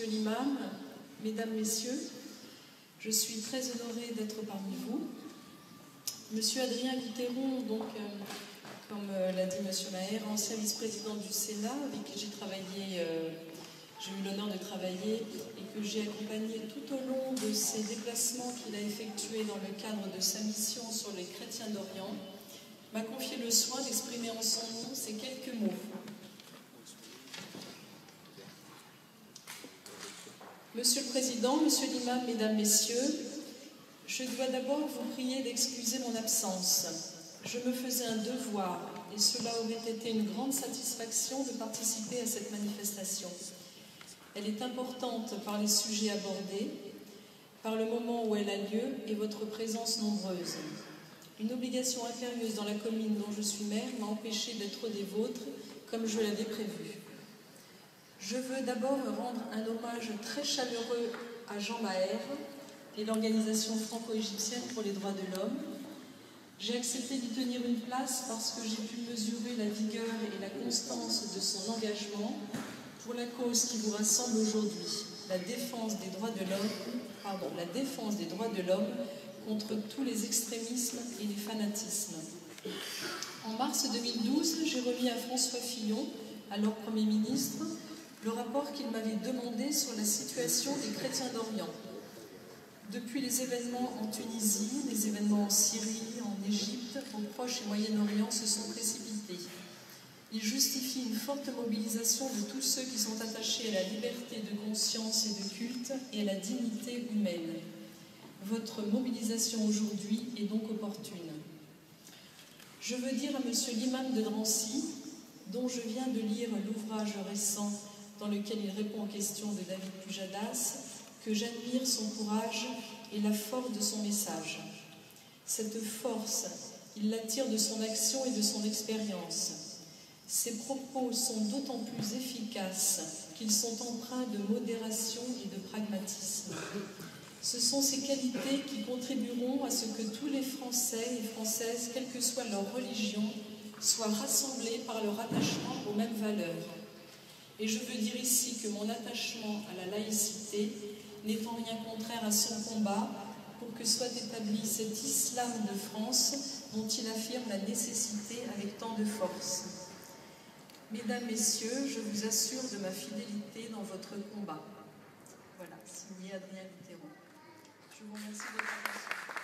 Monsieur l'imam, Mesdames, Messieurs, je suis très honorée d'être parmi vous. Monsieur Adrien Goutheyron, donc, comme l'a dit Monsieur Maher, ancien vice-président du Sénat, avec qui j'ai eu l'honneur de travailler et que j'ai accompagné tout au long de ses déplacements qu'il a effectués dans le cadre de sa mission sur les chrétiens d'Orient, m'a confié le soin d'exprimer en son nom ces quelques mots. Monsieur le Président, Monsieur l'imam, Mesdames, Messieurs, je dois d'abord vous prier d'excuser mon absence. Je me faisais un devoir et cela aurait été une grande satisfaction de participer à cette manifestation. Elle est importante par les sujets abordés, par le moment où elle a lieu et votre présence nombreuse. Une obligation impérieuse dans la commune dont je suis maire m'a empêché d'être des vôtres comme je l'avais prévu. Je veux d'abord rendre un hommage très chaleureux à Jean Maher et l'organisation franco-égyptienne pour les droits de l'homme. J'ai accepté d'y tenir une place parce que j'ai pu mesurer la vigueur et la constance de son engagement pour la cause qui vous rassemble aujourd'hui, la défense des droits de l'homme contre tous les extrémismes et les fanatismes. En mars 2012, j'ai remis à François Fillon, alors Premier ministre, le rapport qu'il m'avait demandé sur la situation des chrétiens d'Orient. Depuis les événements en Tunisie, les événements en Syrie, en Égypte, au Proche et Moyen-Orient se sont précipités. Ils justifient une forte mobilisation de tous ceux qui sont attachés à la liberté de conscience et de culte et à la dignité humaine. Votre mobilisation aujourd'hui est donc opportune. Je veux dire à Monsieur l'imam de Drancy, dont je viens de lire l'ouvrage récent dans lequel il répond aux questions de David Pujadas, que j'admire son courage et la force de son message. Cette force, il l'attire de son action et de son expérience. Ses propos sont d'autant plus efficaces qu'ils sont empreints de modération et de pragmatisme. Ce sont ces qualités qui contribueront à ce que tous les Français et Françaises, quelle que soit leur religion, soient rassemblés par leur attachement aux mêmes valeurs. Et je veux dire ici que mon attachement à la laïcité n'est en rien contraire à son combat pour que soit établi cet islam de France dont il affirme la nécessité avec tant de force. Mesdames, Messieurs, je vous assure de ma fidélité dans votre combat. Voilà, signé Adrien Goutheyron. Je vous remercie de votre attention.